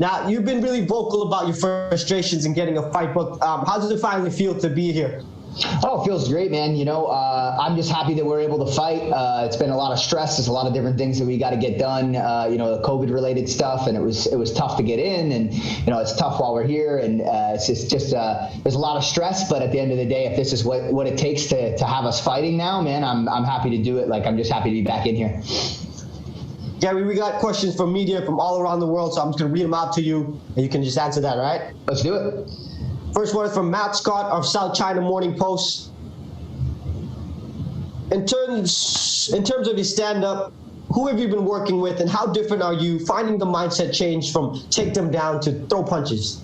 Now, you've been really vocal about your frustrations in getting a fight booked. How does it finally feel to be here? Oh, it feels great, man. I'm just happy that we're able to fight. It's been a lot of stress. There's a lot of different things that we got to get done, the COVID-related stuff, and it was tough to get in, and, it's tough while we're here, and it's just there's a lot of stress, but at the end of the day, if this is what it takes to have us fighting now, man, I'm happy to do it. Like, I'm just happy to be back in here. Gary, we got questions from media from all around the world, so I'm just going to read them out to you, and you can just answer that, all right? Let's do it. First one is from Matt Scott of South China Morning Post. In terms of your stand-up, who have you been working with, and how different are you finding the mindset change from take them down to throw punches?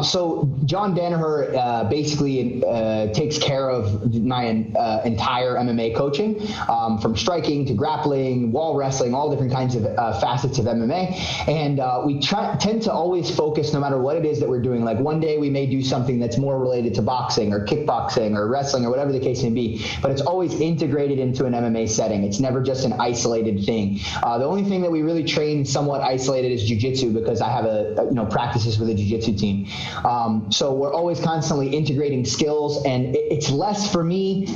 So John Danaher basically takes care of my entire MMA coaching, from striking to grappling, wall wrestling, all different kinds of facets of MMA. And we tend to always focus, no matter what it is that we're doing. Like, one day we may do something that's more related to boxing or kickboxing or wrestling or whatever the case may be, but it's always integrated into an MMA setting. It's never just an isolated thing. The only thing that we really train somewhat isolated is jiu-jitsu, because I have practices with a jiu-jitsu team. So we're always constantly integrating skills, and it's less for me,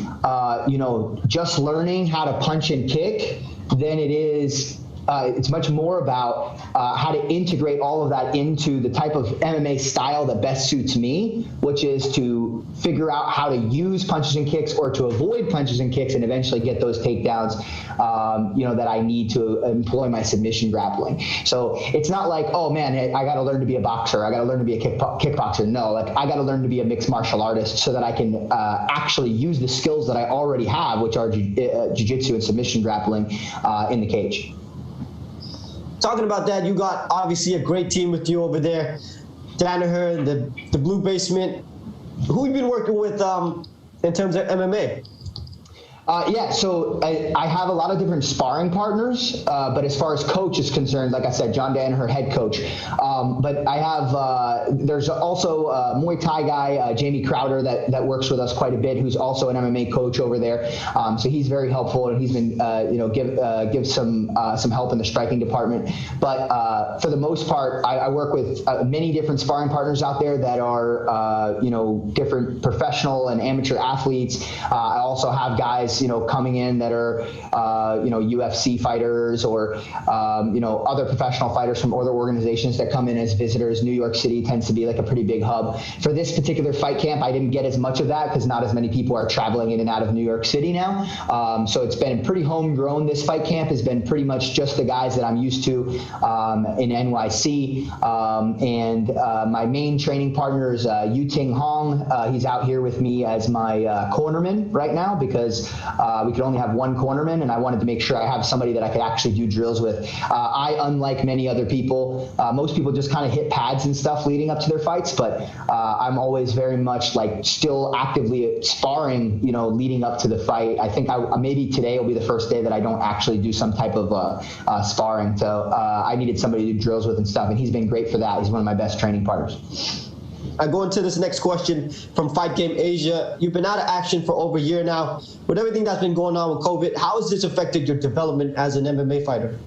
just learning how to punch and kick than it is. It's much more about how to integrate all of that into the type of MMA style that best suits me, which is to figure out how to use punches and kicks, or to avoid punches and kicks, and eventually get those takedowns, that I need to employ my submission grappling. So it's not like, oh man, I got to learn to be a boxer, I got to learn to be a kickboxer. No, like, I got to learn to be a mixed martial artist so that I can actually use the skills that I already have, which are jiu-jitsu and submission grappling in the cage. Talking about that, you got obviously a great team with you over there, Danaher, the Blue Basement. Who have you been working with in terms of MMA? So I have a lot of different sparring partners, but as far as coach is concerned, like I said, John Danaher, head coach. But I have, there's also a Muay Thai guy, Jamie Crowder, that works with us quite a bit, who's also an MMA coach over there. So he's very helpful, and he's been, give some help in the striking department. But for the most part, I work with many different sparring partners out there that are, different professional and amateur athletes. I also have guys, coming in that are, UFC fighters, or, other professional fighters from other organizations that come in as visitors. New York City tends to be like a pretty big hub. For this particular fight camp, I didn't get as much of that because not as many people are traveling in and out of New York City now. So it's been pretty homegrown. This fight camp has been pretty much just the guys that I'm used to in NYC. And my main training partner is Yu-Ting Hong. He's out here with me as my cornerman right now, because we could only have one cornerman, and I wanted to make sure I have somebody that I could actually do drills with. Unlike many other people, most people just kind of hit pads and stuff leading up to their fights, but I'm always very much like still actively sparring, leading up to the fight. I think maybe today will be the first day that I don't actually do some type of sparring. So I needed somebody to do drills with and stuff, and he's been great for that. He's one of my best training partners. I go into this next question from Fight Game Asia. You've been out of action for over a year now. With everything that's been going on with COVID, how has this affected your development as an MMA fighter?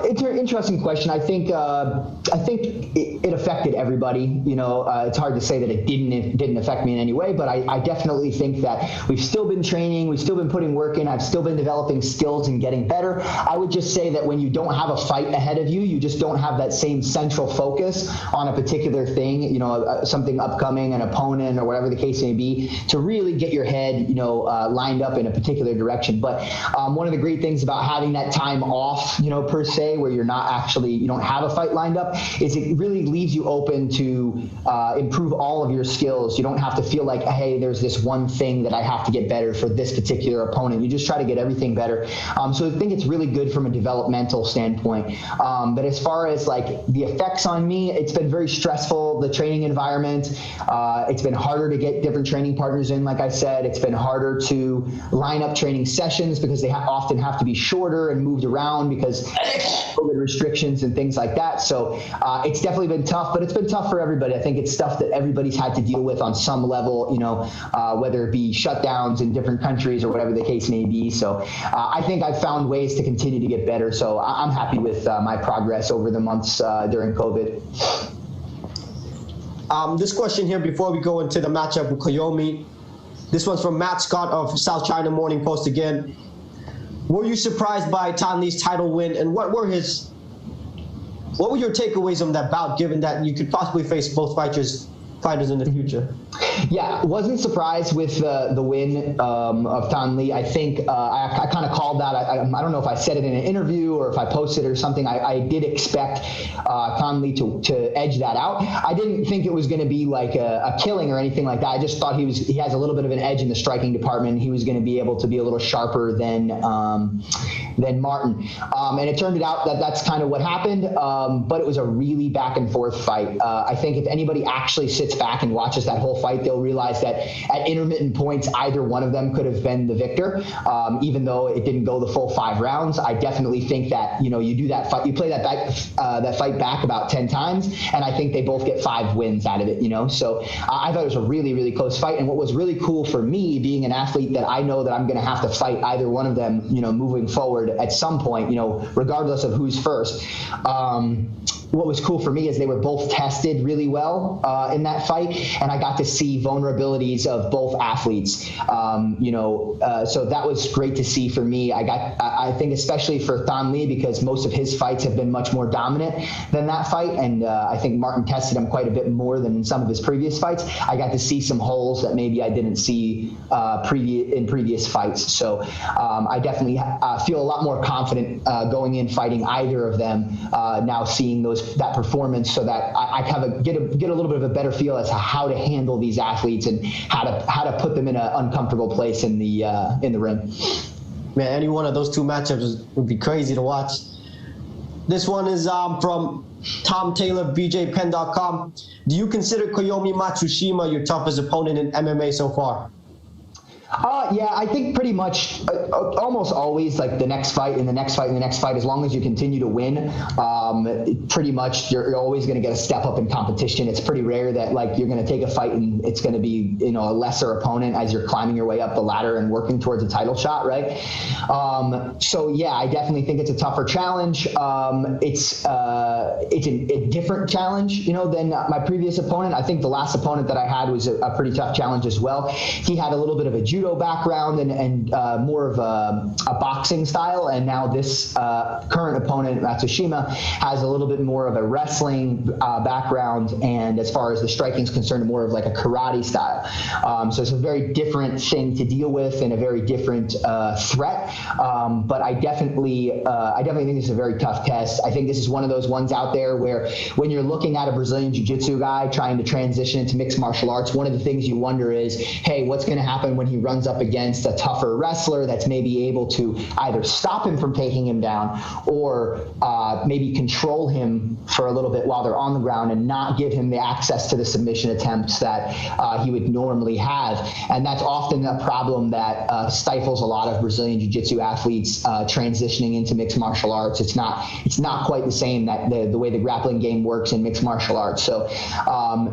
It's an interesting question. I think it affected everybody. It's hard to say that it didn't affect me in any way, but I definitely think that we've still been training, we've still been putting work in, I've still been developing skills and getting better. I would just say that when you don't have a fight ahead of you, you just don't have that same central focus on a particular thing, something upcoming, an opponent, or whatever the case may be, to really get your head, lined up in a particular direction. But one of the great things about having that time off, per se, where you don't have a fight lined up, is it really leaves you open to improve all of your skills. You don't have to feel like, hey, there's this one thing that I have to get better for this particular opponent. You just try to get everything better. So I think it's really good from a developmental standpoint. But as far as like the effects on me, it's been very stressful, the training environment. It's been harder to get different training partners in, like I said. It's been harder to line up training sessions because they often have to be shorter and moved around because COVID restrictions and things like that. So it's definitely been tough. tough, but it's been tough for everybody. I think it's stuff that everybody's had to deal with on some level, whether it be shutdowns in different countries or whatever the case may be. So I think I've found ways to continue to get better. So I'm happy with my progress over the months during COVID. This question here before we go into the matchup with Koyomi. This one's from Matt Scott of South China Morning Post again. Were you surprised by Tan Lee's title win, and what were your takeaways from that bout, given that you could possibly face both fighters in the future? Yeah, wasn't surprised with the win of Tan Lee. I think I kind of called that. I don't know if I said it in an interview or if I posted it or something. I did expect Tan Lee to edge that out. I didn't think it was going to be like a killing or anything like that. I just thought he has a little bit of an edge in the striking department. He was going to be able to be a little sharper than Martin. And it turned out that that's kind of what happened. But it was a really back and forth fight. I think if anybody actually sits back and watches that whole fight, they'll realize that at intermittent points, either one of them could have been the victor, even though it didn't go the full 5 rounds. I definitely think that, you do that fight, you play that fight back about 10 times, and I think they both get 5 wins out of it, So I thought it was a really, really close fight. And what was really cool for me, being an athlete that I know that I'm going to have to fight either one of them, moving forward at some point, regardless of who's first. What was cool for me is they were both tested really well in that fight, and I got to see vulnerabilities of both athletes. So that was great to see for me. I think especially for Tan Lee, because most of his fights have been much more dominant than that fight, and I think Martin tested him quite a bit more than in some of his previous fights. I got to see some holes that maybe I didn't see in previous fights. So I definitely feel a lot more confident going in fighting either of them now, seeing that performance, so that I kind of get a little bit of a better feel as to how to handle these athletes and how to put them in an uncomfortable place in the ring. Man, any one of those 2 matchups would be crazy to watch. This one is from Tom Taylor, BJPen.com. Do you consider Koyomi Matsushima your toughest opponent in MMA so far? Yeah, I think pretty much almost always, like the next fight and the next fight and the next fight, as long as you continue to win, pretty much you're always going to get a step up in competition. It's pretty rare that like you're going to take a fight and it's going to be, a lesser opponent as you're climbing your way up the ladder and working towards a title shot, right? So yeah, I definitely think it's a tougher challenge. It's a different challenge, than my previous opponent. I think the last opponent that I had was a pretty tough challenge as well. He had a little bit of a judo background and more of a boxing style, and now this current opponent, Matsushima, has a little bit more of a wrestling background, and as far as the striking is concerned, more of like a karate style. So it's a very different thing to deal with and a very different threat. But I definitely think this is a very tough test. I think this is one of those ones out there where when you're looking at a Brazilian Jiu-Jitsu guy trying to transition into mixed martial arts, one of the things you wonder is, hey, what's going to happen when he runs up against a tougher wrestler that's maybe able to either stop him from taking him down or maybe control him for a little bit while they're on the ground and not give him the access to the submission attempts that he would normally have. And that's often a problem that stifles a lot of Brazilian Jiu-Jitsu athletes transitioning into mixed martial arts. It's not quite the same that the way the grappling game works in mixed martial arts. So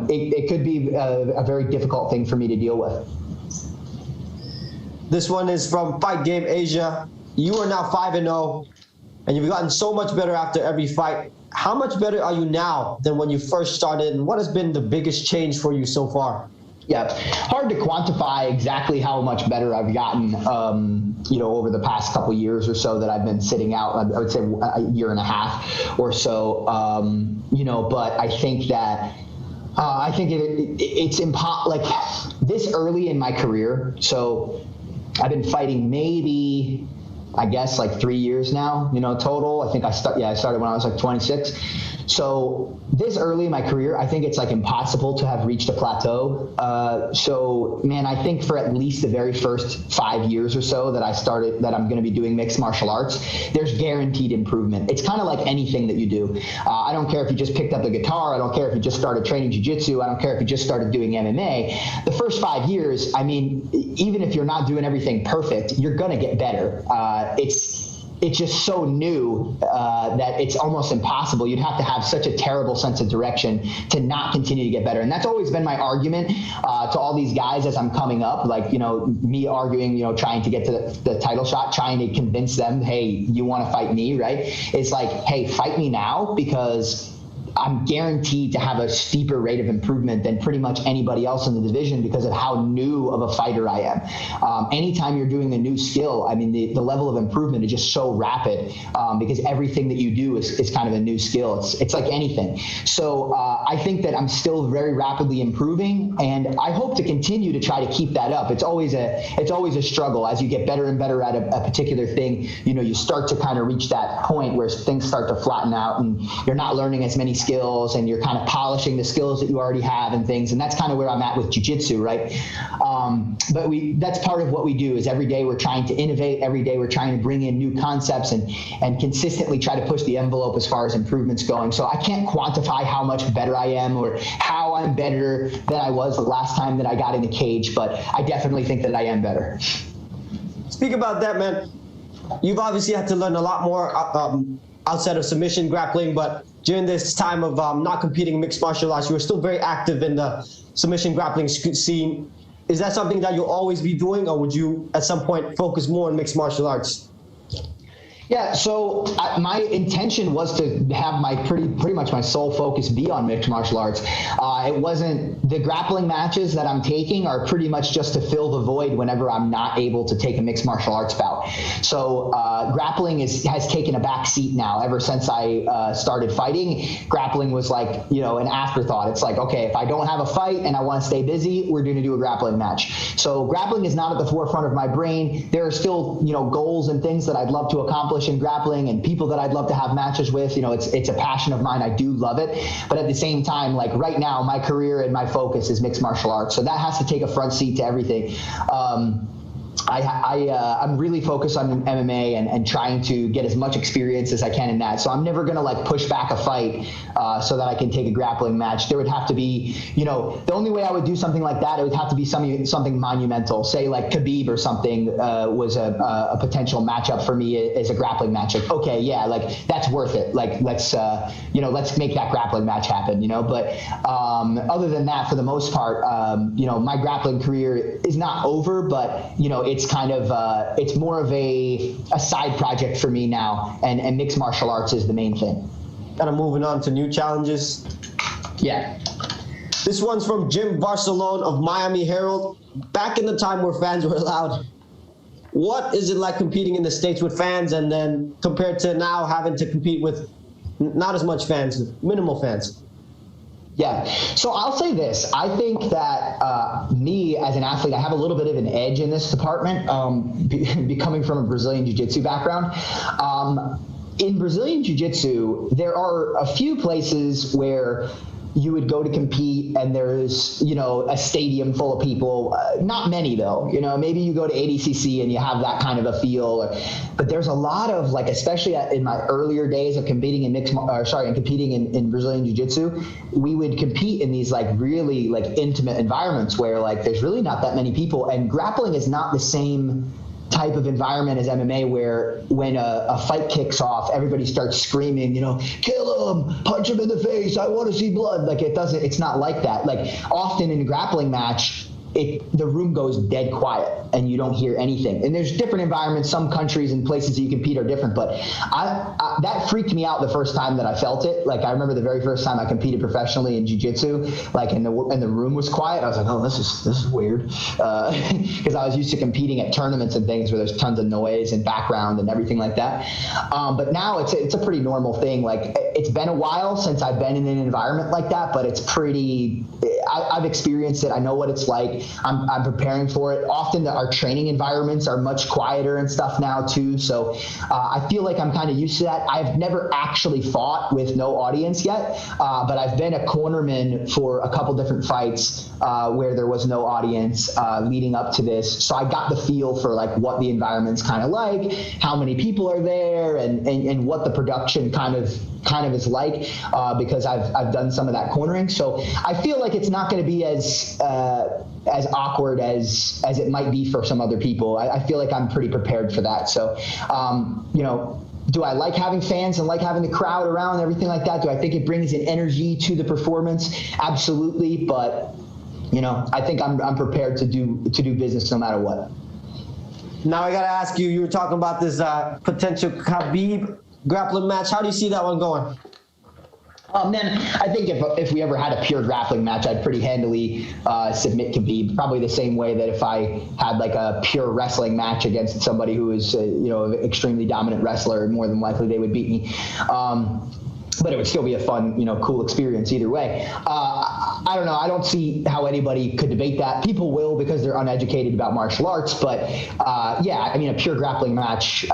it could be a very difficult thing for me to deal with. This one is from Fight Game Asia. You are now 5-0, and you've gotten so much better after every fight. How much better are you now than when you first started, and what has been the biggest change for you so far? Yeah, hard to quantify exactly how much better I've gotten, over the past couple years or so that I've been sitting out. I would say a year and a half or so, but I think that it's impossible, like this early in my career. So I've been fighting maybe, I guess, like 3 years now, total. I think I started when I was like 26. So this early in my career, I think it's like impossible to have reached a plateau. So man, I think for at least the very first 5 years or so that I'm going to be doing mixed martial arts, there's guaranteed improvement. It's kind of like anything that you do. I don't care if you just picked up the guitar. I don't care if you just started training jiu-jitsu. I don't care if you just started doing MMA. The first 5 years, I mean, even if you're not doing everything perfect, you're going to get better. it's just so new that it's almost impossible. You'd have to have such a terrible sense of direction to not continue to get better. And that's always been my argument to all these guys as I'm coming up, like, me arguing, trying to get to the title shot, trying to convince them, hey, you want to fight me, right? It's like, hey, fight me now, because I'm guaranteed to have a steeper rate of improvement than pretty much anybody else in the division because of how new of a fighter I am. Anytime you're doing a new skill, I mean, the level of improvement is just so rapid because everything that you do is kind of a new skill. It's like anything. So I think that I'm still very rapidly improving, and I hope to continue to try to keep that up. It's always a struggle as you get better and better at a particular thing. You start to kind of reach that point where things start to flatten out and you're not learning as many skills, and you're kind of polishing the skills that you already have and things. And that's kind of where I'm at with jiu-jitsu, right? But that's part of what we do is every day we're trying to innovate. Every day we're trying to bring in new concepts and consistently try to push the envelope as far as improvements going. So I can't quantify how much better I am or how I'm better than I was the last time that I got in the cage, but I definitely think that I am better. Speak about that, man. You've obviously had to learn a lot more outside of submission grappling, but during this time of not competing in mixed martial arts, you were still very active in the submission grappling scene. Is that something that you'll always be doing, or would you at some point focus more on mixed martial arts? Yeah, so my intention was to have my pretty much my sole focus be on mixed martial arts. It wasn't, the grappling matches that I'm taking are pretty much just to fill the void whenever I'm not able to take a mixed martial arts bout. So grappling has taken a back seat now. Ever since I started fighting, grappling was like, an afterthought. It's like, okay, if I don't have a fight and I want to stay busy, we're going to do a grappling match. So grappling is not at the forefront of my brain. There are still, goals and things that I'd love to accomplish in grappling and people that I'd love to have matches with. It's a passion of mine. I do love it. But at the same time, like right now, my career and my focus is mixed martial arts. So that has to take a front seat to everything. I'm really focused on MMA and trying to get as much experience as I can in that. So I'm never going to like push back a fight so that I can take a grappling match. There would have to be, the only way I would do something like that, it would have to be something monumental. Say like Khabib or something was a potential matchup for me as a grappling match. Like, okay, yeah, like that's worth it. Like let's make that grappling match happen, But other than that, for the most part, my grappling career is not over, but it's kind of it's more of a side project for me now, and mixed martial arts is the main thing. Kind of moving on to new challenges. Yeah. This one's from Jim Barcelone of Miami Herald. Back in the time where fans were allowed, what is it like competing in the States with fans, and then compared to now having to compete with not as much fans, minimal fans? Yeah. So I'll say this. I think that me as an athlete, I have a little bit of an edge in this department, coming from a Brazilian Jiu-Jitsu background. In Brazilian Jiu-Jitsu, there are a few places where you would go to compete and there's, a stadium full of people. Not many though, maybe you go to ADCC and you have that kind of a feel, but there's a lot of like, especially in my earlier days of competing in competing in Brazilian Jiu-Jitsu, we would compete in these like really like intimate environments where like there's really not that many people, and grappling is not the same type of environment as MMA, where when a fight kicks off, everybody starts screaming, kill him, punch him in the face, I want to see blood. Like it's not like that. Like often in a grappling match, the room goes dead quiet and you don't hear anything. And there's different environments. Some countries and places that you compete are different, but that freaked me out the first time that I felt it. Like I remember the very first time I competed professionally in jiu-jitsu, like and the room was quiet. I was like, oh, this is weird. Because I was used to competing at tournaments and things where there's tons of noise and background and everything like that. But now it's a pretty normal thing. Like it's been a while since I've been in an environment like that, but it's pretty, I've experienced it. I know what it's like. I'm preparing for it. Often our training environments are much quieter and stuff now too. So I feel like I'm kind of used to that. I've never actually fought with no audience yet, but I've been a cornerman for a couple different fights where there was no audience leading up to this. So I got the feel for like what the environment's kind of like, how many people are there, and what the production kind of is like, because I've done some of that cornering. So I feel like it's not going to be as awkward as it might be for some other people. I feel like I'm pretty prepared for that. So, do I like having fans and like having the crowd around and everything like that? Do I think it brings an energy to the performance? Absolutely. But, I think I'm prepared to do business no matter what. Now I got to ask you, you were talking about this potential Khabib grappling match. How do you see that one going? Man, I think if we ever had a pure grappling match, I'd pretty handily submit Khabib. Probably the same way that if I had like a pure wrestling match against somebody who is, an extremely dominant wrestler, more than likely they would beat me. But it would still be a fun, cool experience either way. I don't know. I don't see how anybody could debate that. People will because they're uneducated about martial arts. But a pure grappling match,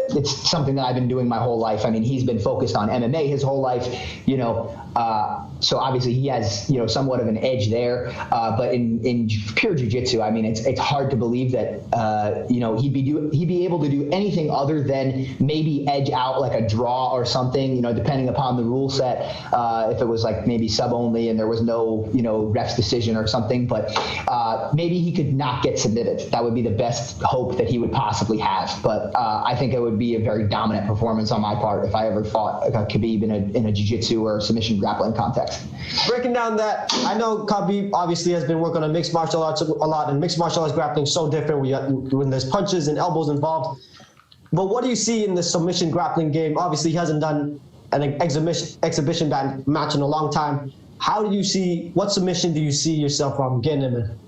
it's something that I've been doing my whole life. I mean, he's been focused on MMA his whole life, so obviously he has, somewhat of an edge there. But in pure jiu-jitsu, I mean, it's hard to believe that, he'd be able to do anything other than maybe edge out like a draw or something, depending upon the rule set. If it was like maybe sub only and there was no, ref's decision or something, but maybe he could not get submitted. That would be the best hope that he would possibly have. But I think it would be a very dominant performance on my part if I ever fought Khabib in a jiu-jitsu or submission grappling context. Breaking down that, I know Khabib obviously has been working on mixed martial arts a lot, and mixed martial arts grappling is so different when there's punches and elbows involved. But what do you see in the submission grappling game? Obviously, he hasn't done an exhibition match in a long time. What submission do you see yourself getting him in?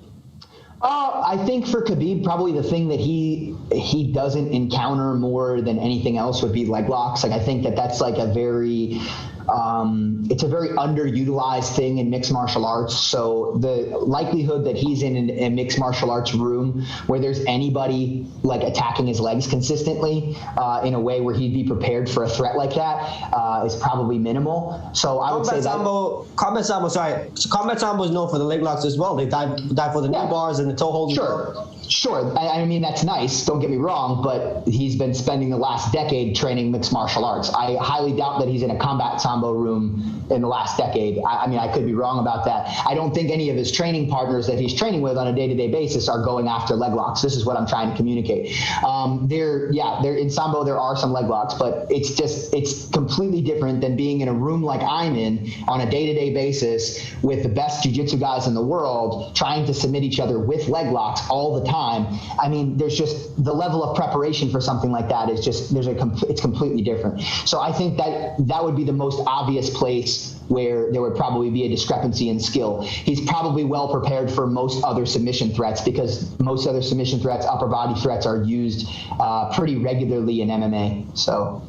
I think for Khabib, probably the thing that he doesn't encounter more than anything else would be leg locks. Like, I think that's like a very it's a very underutilized thing in mixed martial arts. So the likelihood that he's in a mixed martial arts room where there's anybody like attacking his legs consistently in a way where he'd be prepared for a threat like that is probably minimal. So I would say Combat Sambo is known for the leg locks as well. They dive for the knee bars and the toe holds. Sure. I mean, that's nice. Don't get me wrong, but he's been spending the last decade training mixed martial arts. I highly doubt that he's in a combat sambo room in the last decade. I mean, I could be wrong about that. I don't think any of his training partners that he's training with on a day-to-day basis are going after leg locks. This is what I'm trying to communicate. There in sambo, there are some leg locks, but it's completely different than being in a room like I'm in on a day-to-day basis with the best jiu-jitsu guys in the world trying to submit each other with leg locks all the time. I mean, there's just the level of preparation for something like that is just it's completely different. So I think that would be the most obvious place where there would probably be a discrepancy in skill. He's probably well prepared for most other submission threats because most other submission threats, upper body threats, are used pretty regularly in MMA. So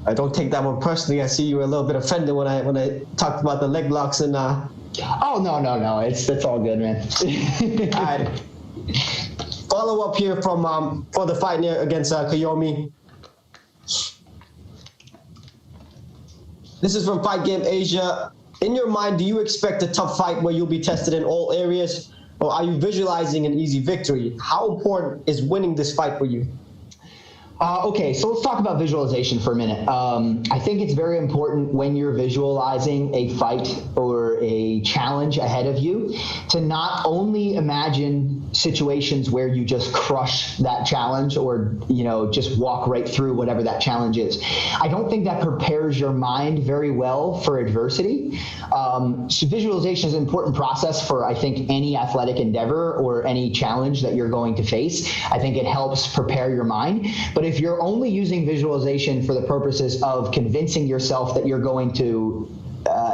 I don't take that one personally. I see you were a little bit offended when I talked about the leg locks and. Oh no! It's all good, man. All right. Follow up here from for the fight against Koyomi. This is from Fight Game Asia. In your mind, do you expect a tough fight where you'll be tested in all areas, or are you visualizing an easy victory? How important is winning this fight for you? Okay, so let's talk about visualization for a minute. I think it's very important when you're visualizing a fight or a challenge ahead of you to not only imagine situations where you just crush that challenge or, just walk right through whatever that challenge is. I don't think that prepares your mind very well for adversity. So visualization is an important process for, I think, any athletic endeavor or any challenge that you're going to face. I think it helps prepare your mind. But if you're only using visualization for the purposes of convincing yourself that you're going to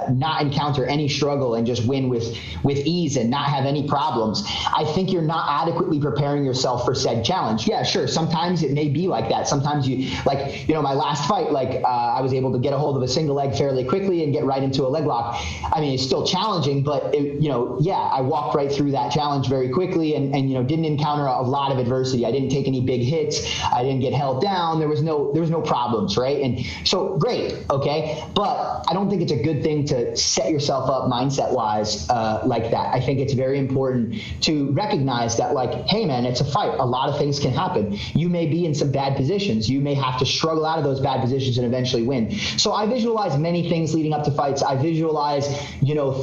not encounter any struggle and just win with ease and not have any problems, I think you're not adequately preparing yourself for said challenge. Yeah, sure. Sometimes it may be like that. Sometimes my last fight, I was able to get a hold of a single leg fairly quickly and get right into a leg lock. I mean, it's still challenging, but I walked right through that challenge very quickly and didn't encounter a lot of adversity. I didn't take any big hits. I didn't get held down. There was no problems, right? And so great. Okay. But I don't think it's a good thing to set yourself up mindset-wise like that. I think it's very important to recognize that, like, hey, man, it's a fight. A lot of things can happen. You may be in some bad positions. You may have to struggle out of those bad positions and eventually win. So I visualize many things leading up to fights. I visualize,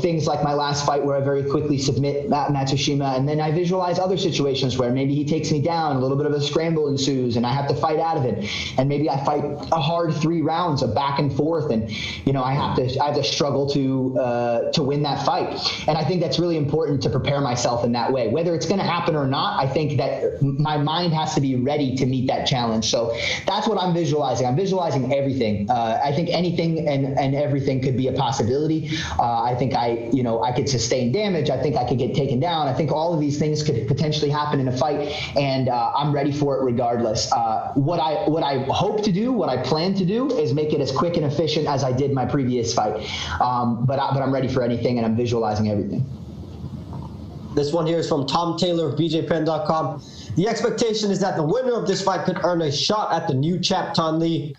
things like my last fight where I very quickly submit Matsushima, and then I visualize other situations where maybe he takes me down, a little bit of a scramble ensues, and I have to fight out of it. And maybe I fight a hard 3 rounds of back and forth, and I have to struggle to win that fight. And I think that's really important to prepare myself in that way. Whether it's going to happen or not, I think that my mind has to be ready to meet that challenge. So that's what I'm visualizing. I'm visualizing everything. I think anything and everything could be a possibility. I think I could sustain damage. I think I could get taken down. I think all of these things could potentially happen in a fight, and I'm ready for it regardless. What I hope to do, what I plan to do, is make it as quick and efficient as I did my previous fight. But I'm ready for anything, and I'm visualizing everything. This one here is from Tom Taylor of BJPen.com. The expectation is that the winner of this fight could earn a shot at the new champ, Tan Le.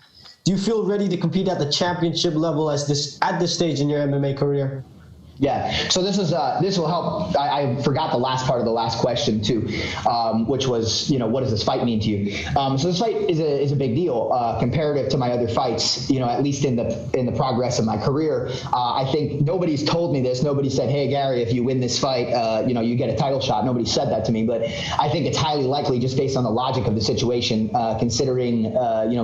Do you feel ready to compete at the championship level at this stage in your MMA career? Yeah, so this will help. I forgot the last part of the last question too, which was, what does this fight mean to you? So this fight is a big deal comparative to my other fights. At least in the progress of my career. I think nobody's told me this. Nobody said, "Hey, Gary, if you win this fight, you get a title shot." Nobody said that to me, but I think it's highly likely just based on the logic of the situation, considering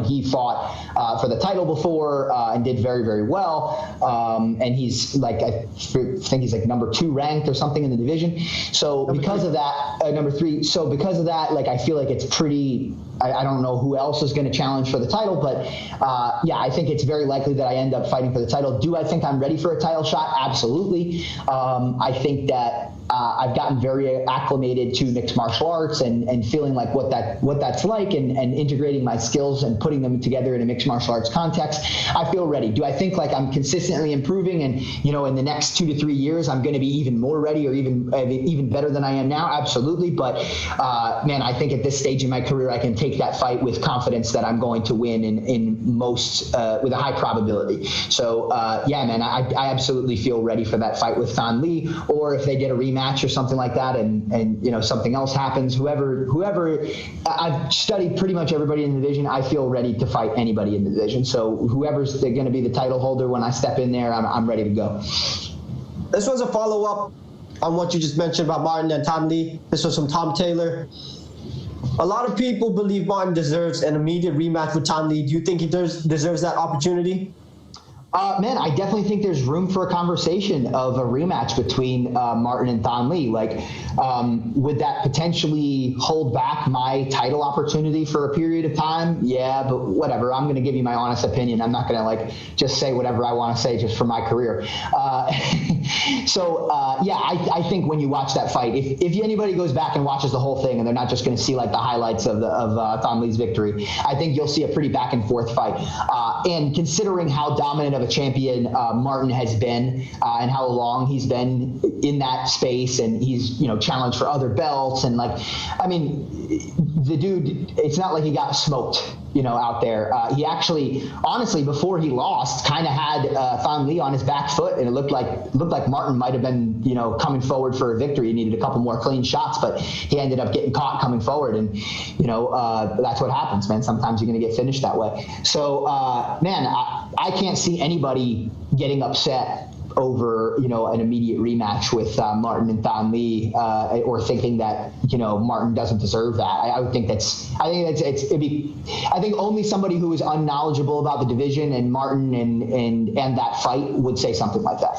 he fought for the title before and did very, very well, and he's like I think he's like number 2 ranked or something in the division. So because of that, number 3. So because of that, like, I feel like it's pretty, I don't know who else is going to challenge for the title, but I think it's very likely that I end up fighting for the title. Do I think I'm ready for a title shot? Absolutely. I think that I've gotten very acclimated to mixed martial arts and feeling like what that's like and integrating my skills and putting them together in a mixed martial arts context. I feel ready. Do I think like I'm consistently improving and, in the next 2 to 3 years, I'm going to be even more ready or even better than I am now? Absolutely. But man, I think at this stage in my career, I can take that fight with confidence that I'm going to win in most with a high probability. So man, I absolutely feel ready for that fight with Tan Le, or if they get a rematch or something like that, and something else happens. Whoever, I've studied pretty much everybody in the division. I feel ready to fight anybody in the division. So whoever's going to be the title holder when I step in there, I'm ready to go. This was a follow-up on what you just mentioned about Martin and Tan Le. This was from Tom Taylor. A lot of people believe Martin deserves an immediate rematch with Tan Le. Do you think he deserves that opportunity? Man, I definitely think there's room for a conversation of a rematch between Martin and Tan Le. Like, would that potentially hold back my title opportunity for a period of time? Yeah, but whatever. I'm going to give you my honest opinion. I'm not going to just say whatever I want to say just for my career. I think when you watch that fight, if anybody goes back and watches the whole thing and they're not just going to see like the highlights of Tan Le's victory, I think you'll see a pretty back and forth fight. And considering how dominant of a champion Martin has been and how long he's been in that space, and he's challenged for other belts, and the dude, it's not like he got smoked out there. He actually, honestly, before he lost, kind of had Tan Le on his back foot, and it looked like Martin might have been coming forward for a victory. He needed a couple more clean shots, but he ended up getting caught coming forward, and that's what happens, man. Sometimes you're going to get finished that way. So man, I can't see anybody getting upset over an immediate rematch with Martin and Tan Le, or thinking that Martin doesn't deserve that. I think only somebody who is unknowledgeable about the division and Martin and that fight would say something like that.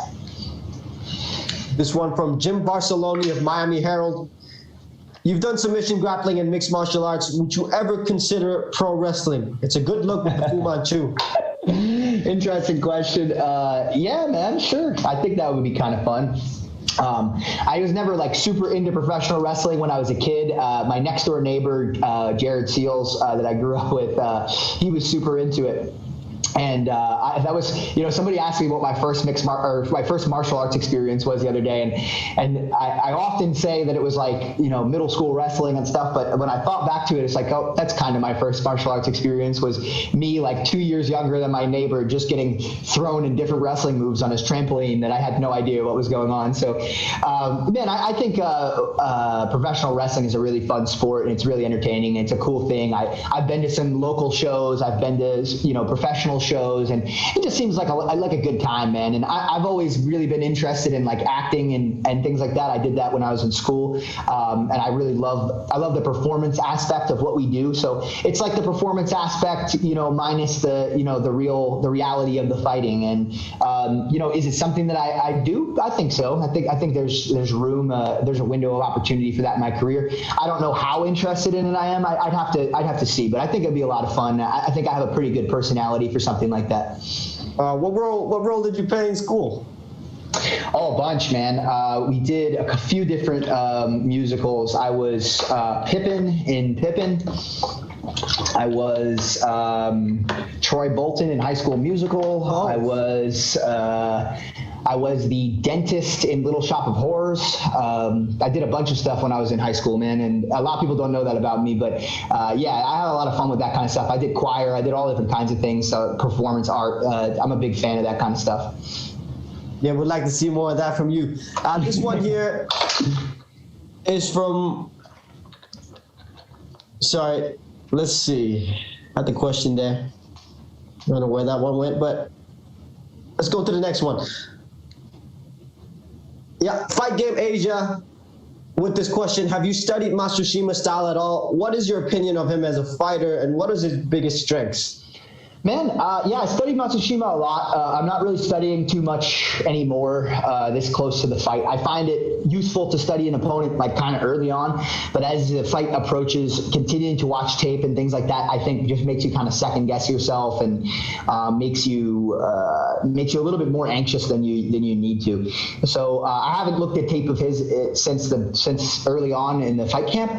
This one from Jim Barceloni of Miami Herald. You've done submission grappling and mixed martial arts. Would you ever consider pro wrestling? It's a good look with the Fu Manchu. Interesting question. Yeah, man, sure. I think that would be kind of fun. I was never super into professional wrestling when I was a kid. My next door neighbor, Jared Seals, that I grew up with, he was super into it. And that was, somebody asked me what my first my first martial arts experience was the other day, and I often say that it was like middle school wrestling and stuff. But when I thought back to it, it's like, oh, that's kind of my first martial arts experience, was me like 2 years younger than my neighbor, just getting thrown in different wrestling moves on his trampoline that I had no idea what was going on. So, man, I think professional wrestling is a really fun sport, and it's really entertaining. It's a cool thing. I've been to some local shows. I've been to professional shows, and it just seems like a good time, man. And I've always really been interested in like acting and things like that. I did that when I was in school, and I really love the performance aspect of what we do. So it's like the performance aspect, minus the reality of the fighting. And is it something that I do? I think so. I think there's room, there's a window of opportunity for that in my career. I don't know how interested in it I am. I'd have to see, but I think it'd be a lot of fun. I think I have a pretty good personality for something like that. What role did you play in school? Oh, a bunch, man. We did a few different musicals. I was Pippin in Pippin. I was Troy Bolton in High School Musical. Oh. I was the dentist in Little Shop of Horrors. I did a bunch of stuff when I was in high school, man, and a lot of people don't know that about me, but yeah, I had a lot of fun with that kind of stuff. I did choir. I did all different kinds of things, performance art. I'm a big fan of that kind of stuff. Yeah, we'd like to see more of that from you. This one here is from, sorry, let's see. I had the question there. I don't know where that one went, but let's go to the next one. Yeah, Fight Game Asia with this question. Have you studied Matsushima's style at all? What is your opinion of him as a fighter, and what is his biggest strengths? Man, yeah, I studied Matsushima a lot. I'm not really studying too much anymore this close to the fight. I find it useful to study an opponent like kind of early on, but as the fight approaches, continuing to watch tape and things like that, I think just makes you kind of second guess yourself and makes you a little bit more anxious than you need to. So I haven't looked at tape of his since early on in the fight camp,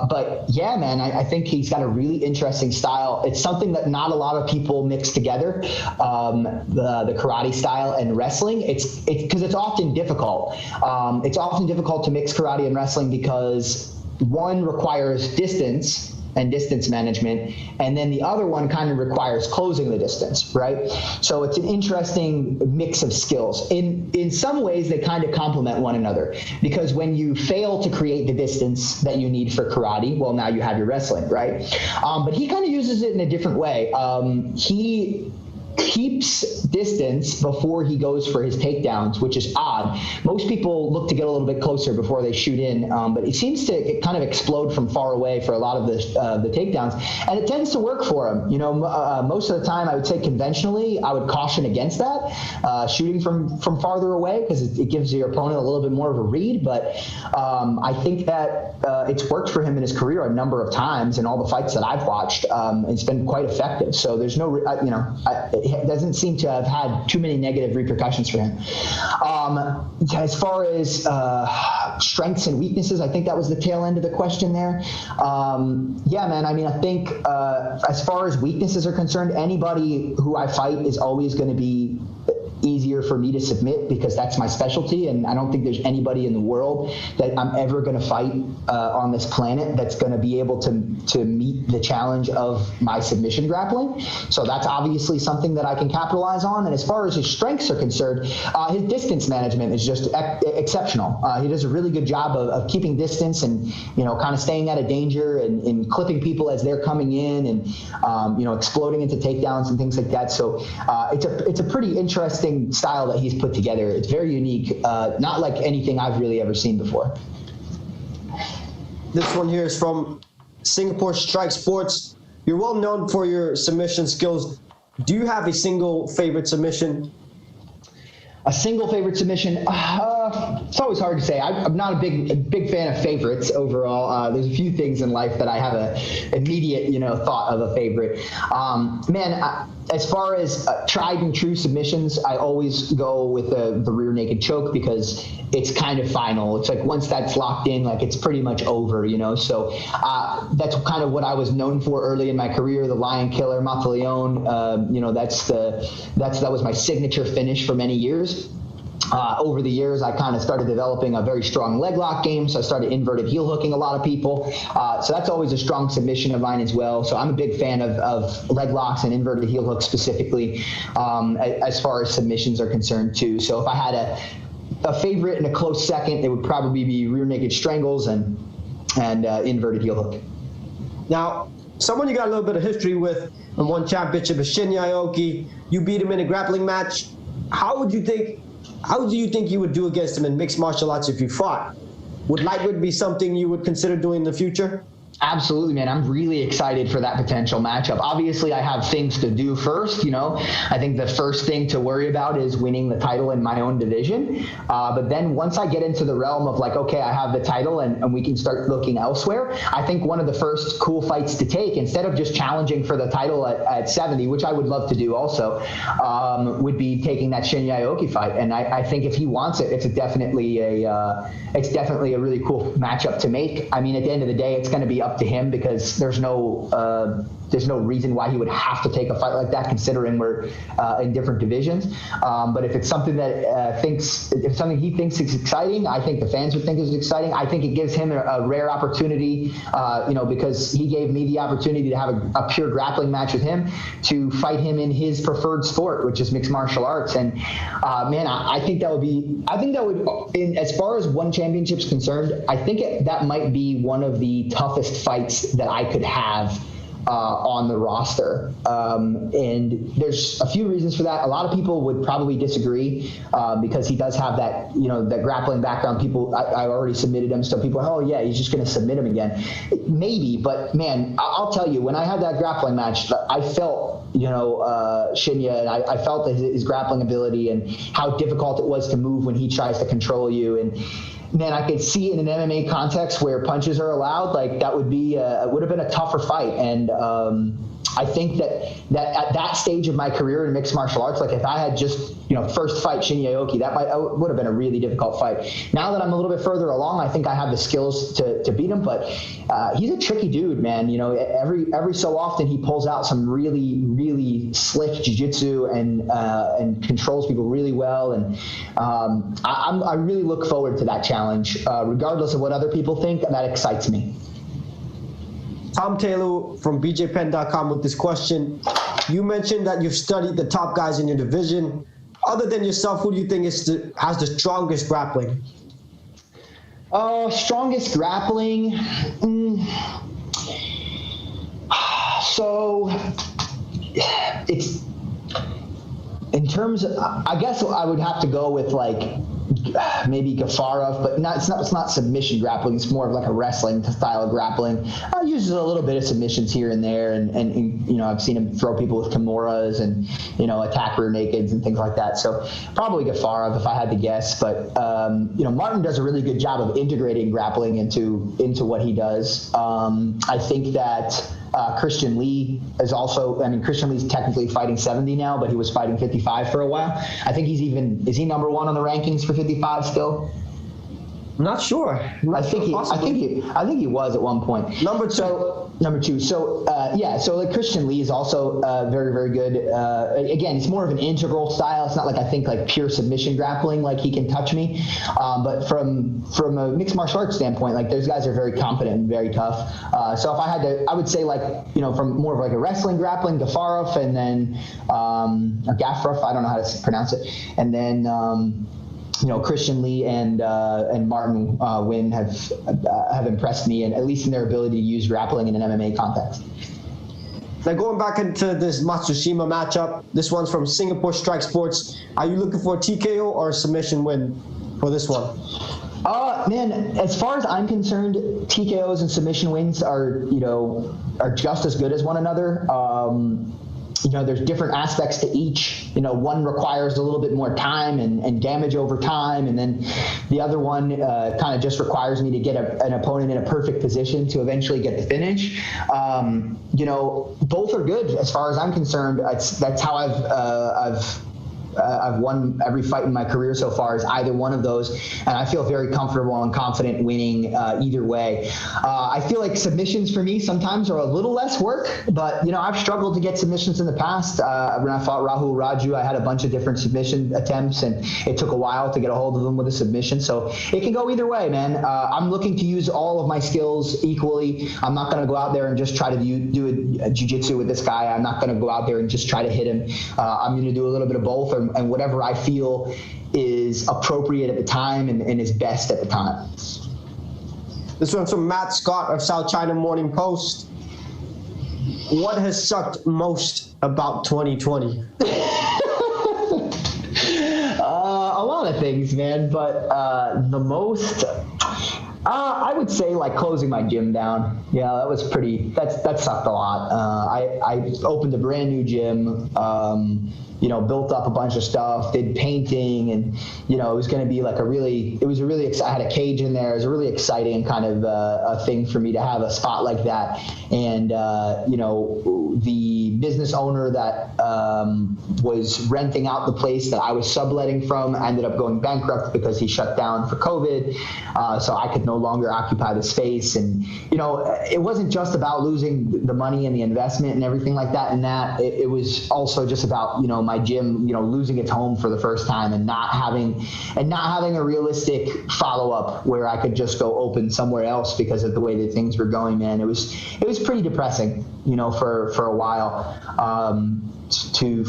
but yeah, man, I think he's got a really interesting style. It's something that not a lot of people mix together, the karate style and wrestling. It's because it's often difficult. It's often difficult to mix karate and wrestling because one requires distance and distance management, and then the other one kind of requires closing the distance, right? So it's an interesting mix of skills. In some ways, they kind of complement one another, because when you fail to create the distance that you need for karate, well, now you have your wrestling, right? But he kind of uses it in a different way. He keeps distance before he goes for his takedowns, which is odd. Most people look to get a little bit closer before they shoot in, but it seems to kind of explode from far away for a lot of the takedowns, and it tends to work for him. Most of the time, I would say conventionally, I would caution against that, shooting from farther away, because it gives your opponent a little bit more of a read, but I think that it's worked for him in his career a number of times in all the fights that I've watched. It's been quite effective, so there's no, it doesn't seem to have had too many negative repercussions for him. As far as strengths and weaknesses, I think that was the tail end of the question there. Yeah, man, I mean, I think as far as weaknesses are concerned, anybody who I fight is always going to be easier for me to submit, because that's my specialty, and I don't think there's anybody in the world that I'm ever going to fight on this planet that's going to be able to meet the challenge of my submission grappling. So that's obviously something that I can capitalize on. And as far as his strengths are concerned, his distance management is just exceptional. He does a really good job of keeping distance and kind of staying out of danger and clipping people as they're coming in, and exploding into takedowns and things like that. So it's a pretty interesting style that he's put together. It's very unique, not like anything I've really ever seen before. This one here is from Singapore Strike Sports. You're well known for your submission skills. Do you have a single favorite submission? A single favorite submission? It's always hard to say. I'm not a big fan of favorites overall. There's a few things in life that I have a immediate, thought of a favorite. Man, as far as tried and true submissions, I always go with the rear naked choke because it's kind of final. It's like once that's locked in, like it's pretty much over, you know? So that's kind of what I was known for early in my career, the Lion Killer, Mataleon. You know, that was my signature finish for many years. Over the years, I kind of started developing a very strong leg lock game, so I started inverted heel hooking a lot of people. So that's always a strong submission of mine as well. So I'm a big fan of leg locks and inverted heel hooks specifically as far as submissions are concerned too. So if I had a favorite and a close second, it would probably be rear naked strangles and inverted heel hook. Now, someone you got a little bit of history with and won championship is Shinya Aoki. You beat him in a grappling match. How do you think you would do against him in mixed martial arts if you fought? Would lightweight be something you would consider doing in the future? Absolutely, man. I'm really excited for that potential matchup. Obviously, I have things to do first, you know. I think the first thing to worry about is winning the title in my own division. But then once I get into the realm of like, okay, I have the title and we can start looking elsewhere, I think one of the first cool fights to take, instead of just challenging for the title at 70, which I would love to do also, would be taking that Shinya Aoki fight. And I think if he wants it, it's definitely a really cool matchup to make. I mean, at the end of the day, it's going to be up to him because there's no reason why he would have to take a fight like that, considering we're in different divisions. But if it's something that he thinks is exciting, I think the fans would think is exciting. I think it gives him a rare opportunity, because he gave me the opportunity to have a pure grappling match with him, to fight him in his preferred sport, which is mixed martial arts. And man, I think that would, as far as one championship's concerned, I think that might be one of the toughest fights that I could have on the roster. And there's a few reasons for that. A lot of people would probably disagree because he does have that, that grappling background. I already submitted him, so people, oh yeah, he's just going to submit him again. Maybe, but man, I'll tell you, when I had that grappling match, I felt, Shinya, and I felt his grappling ability and how difficult it was to move when he tries to control you. And man, I could see in an MMA context where punches are allowed, like that would have been a tougher fight. And I think that at that stage of my career in mixed martial arts, like if I had just, first fight Shinya Aoki, that would have been a really difficult fight. Now that I'm a little bit further along, I think I have the skills to beat him, but he's a tricky dude, man. Every so often he pulls out some really, really slick jiu-jitsu and controls people really well. And I really look forward to that challenge. Regardless of what other people think, that excites me. Tom Taylor from BJPenn.com with this question. You mentioned that you've studied the top guys in your division. Other than yourself, who do you think has the strongest grappling? Strongest grappling? So it's, in terms of, I guess I would have to go with like maybe Gafarov, but it's not submission grappling. It's more of like a wrestling style of grappling. Uses a little bit of submissions here and there, and I've seen him throw people with Kimuras and attack rear nakeds and things like that. So probably Gafarov if I had to guess. But Martin does a really good job of integrating grappling into what he does. I think that Christian Lee is also, Christian Lee's technically fighting 70 now, but he was fighting 55 for a while. I think is he number one on the rankings for 55 still? I'm not sure. I think he was at one point. Number two. So like Christian Lee is also very, very good. Again, it's more of an integral style. It's not like I think like pure submission grappling, like he can touch me. But from a mixed martial arts standpoint, like those guys are very competent and very tough. So if I had to, I would say like, from more of like a wrestling grappling, Gafarov, and then Gafarov, I don't know how to pronounce it. And then, Christian Lee and Martin Nguyen have impressed me, and at least in their ability to use grappling in an MMA context. Now going back into this Matsushima matchup, this one's from Singapore Strike Sports. Are you looking for a TKO or a submission win for this one? Man, as far as I'm concerned, TKOs and submission wins are just as good as one another. there's different aspects to each. One requires a little bit more time and damage over time, and then the other one kind of just requires me to get an opponent in a perfect position to eventually get the finish. Both are good as far as I'm concerned. That's how I've won every fight in my career so far, is either one of those, and I feel very comfortable and confident winning either way. I feel like submissions for me sometimes are a little less work, but I've struggled to get submissions in the past. When I fought Rahul Raju, I had a bunch of different submission attempts, and it took a while to get a hold of them with a submission. So it can go either way, man. I'm looking to use all of my skills equally. I'm not going to go out there and just try to do a jiu-jitsu with this guy. I'm not going to go out there and just try to hit him. I'm going to do a little bit of both, and whatever I feel is appropriate at the time and is best at the time. This one's from Matt Scott of South China Morning Post. What has sucked most about 2020? A lot of things, man, but the most, I would say like closing my gym down. Yeah, that sucked a lot. I opened a brand new gym, built up a bunch of stuff, did painting, and it was going to be like I had a cage in there. It was a really exciting kind of a thing for me to have a spot like that. And the business owner that was renting out the place that I was subletting from ended up going bankrupt because he shut down for COVID. So I could no longer occupy the space. And it wasn't just about losing the money and the investment and everything like that, and that it was also just about my gym losing its home for the first time, and not having a realistic follow-up where I could just go open somewhere else because of the way that things were going, man. It was pretty depressing, for a while.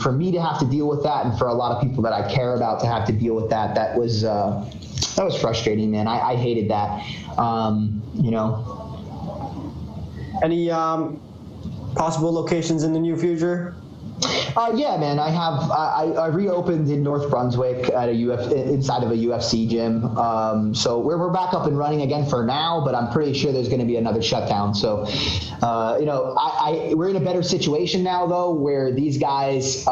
For me to have to deal with that, and for a lot of people that I care about to have to deal with that, that was frustrating, man. I hated that. Any possible locations in the near future? Yeah, man. I reopened in North Brunswick at inside of a UFC gym. So we're back up and running again for now, but I'm pretty sure there's going to be another shutdown. So, we're in a better situation now though, where these guys,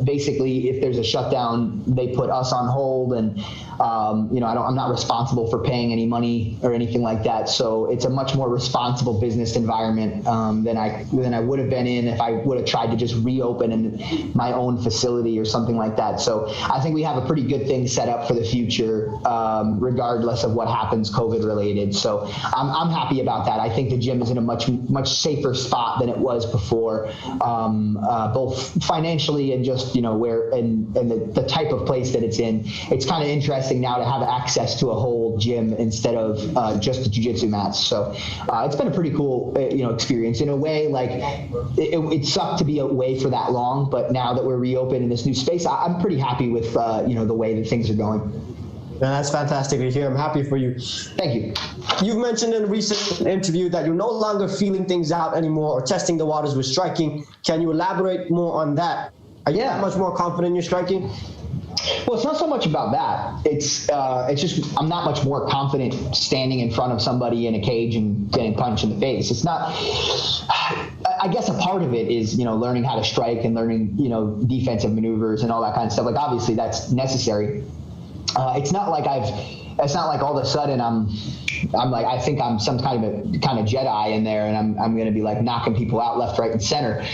basically, if there's a shutdown, they put us on hold, and I'm not responsible for paying any money or anything like that. So it's a much more responsible business environment than I would have been in if I would have tried to just reopen in my own facility or something like that. So I think we have a pretty good thing set up for the future, regardless of what happens COVID related. So I'm happy about that. I think the gym is in a much safer spot than it was before, both financially and just where and the type of place that it's in. It's kind of interesting now to have access to a whole gym instead of just the jiu-jitsu mats. So it's been a pretty cool experience in a way. Like it sucked to be away for that long, but now that we're reopened in this new space, I'm pretty happy with the way that things are going. Yeah, that's fantastic to hear. I'm happy for you. Thank you. You've mentioned in a recent interview that you're no longer feeling things out anymore or testing the waters with striking. Can you elaborate more on that? Are you that much more confident in your striking? Well, it's not so much about that. It's just I'm not much more confident standing in front of somebody in a cage and getting punched in the face. It's not. I guess a part of it is learning how to strike and learning defensive maneuvers and all that kind of stuff. Like obviously that's necessary. It's not like all of a sudden I'm like I think I'm some kind of Jedi in there, and I'm going to be like knocking people out left, right, and center.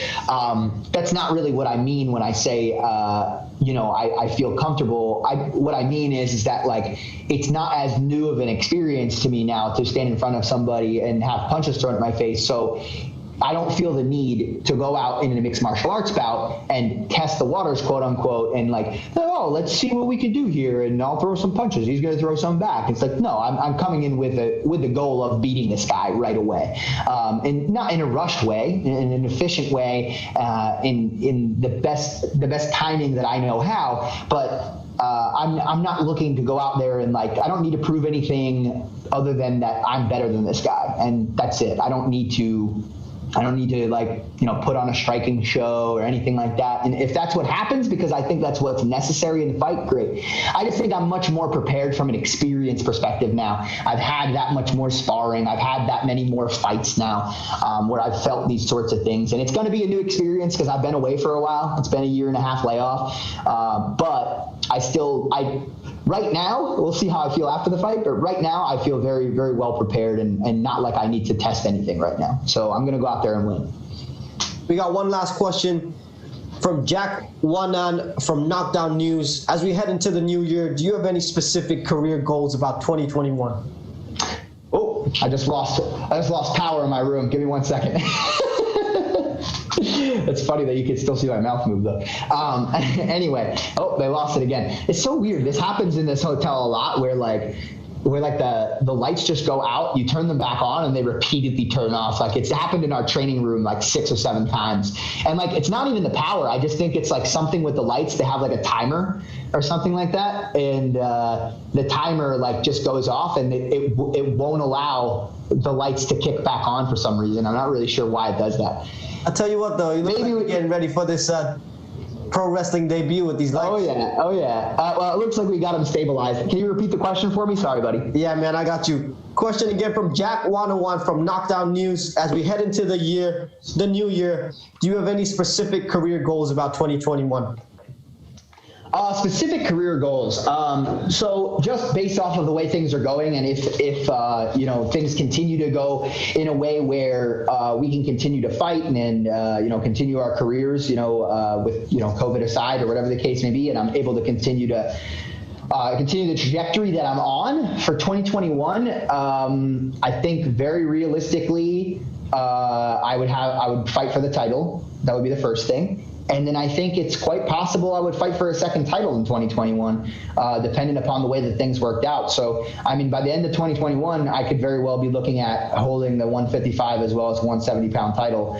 That's not really what I mean when I say I feel comfortable. What I mean is that like it's not as new of an experience to me now to stand in front of somebody and have punches thrown at my face. So I don't feel the need to go out in a mixed martial arts bout and test the waters, quote unquote, and like, oh, let's see what we can do here, and I'll throw some punches. He's going to throw some back. It's like, no, I'm coming in with the goal of beating this guy right away, and not in a rushed way, in an efficient way, in the best timing that I know how, but. I'm not looking to go out there and like I don't need to prove anything other than that I'm better than this guy, and that's it. I don't need to I don't need to put on a striking show or anything like that. And if that's what happens, because I think that's what's necessary in the fight, great. I just think I'm much more prepared from an experience perspective now. I've had that much more sparring. I've had that many more fights now where I've felt these sorts of things. And it's going to be a new experience because I've been away for a while. It's been a 1.5 year layoff. But right now, we'll see how I feel after the fight, but right now I feel very, very well prepared and not like I need to test anything right now. So I'm going to go out there and win. We got one last question from Jack Wanan from Knockdown News. As we head into the new year, do you have any specific career goals about 2021? Oh, I just lost power in my room. Give me 1 second. It's funny that you can still see my mouth move though. Anyway, they lost it again. It's so weird. This happens in this hotel a lot where the lights just go out, you turn them back on and they repeatedly turn off. Like it's happened in our training room like 6 or 7 times. And it's not even the power. I just think it's like something with the lights. They have like a timer or something like that. And the timer just goes off and it won't allow the lights to kick back on for some reason. I'm not really sure why it does that. I'll tell you what, though. You look like we're getting ready for this pro wrestling debut with these lights. Oh, yeah. Well, it looks like we got them stabilized. Can you repeat the question for me? Sorry, buddy. Yeah, man, I got you. Question again from Jack 101 from Knockdown News. As we head into the new year, do you have any specific career goals about 2021? Specific career goals. So just based off of the way things are going, and if things continue to go in a way where we can continue to fight and continue our careers, with COVID aside or whatever the case may be, and I'm able to continue the trajectory that I'm on for 2021. I think very realistically, I would fight for the title. That would be the first thing. And then I think it's quite possible I would fight for a second title in 2021, depending upon the way that things worked out. So, I mean, by the end of 2021, I could very well be looking at holding the 155 as well as 170-pound title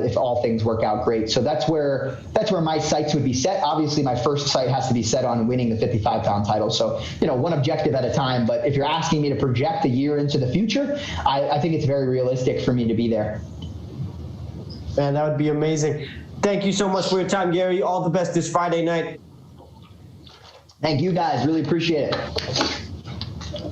if all things work out great. So that's where my sights would be set. Obviously, my first sight has to be set on winning the 55-pound title. So, one objective at a time. But if you're asking me to project a year into the future, I think it's very realistic for me to be there. Man, that would be amazing. Thank you so much for your time, Garry. All the best this Friday night. Thank you, guys. Really appreciate it.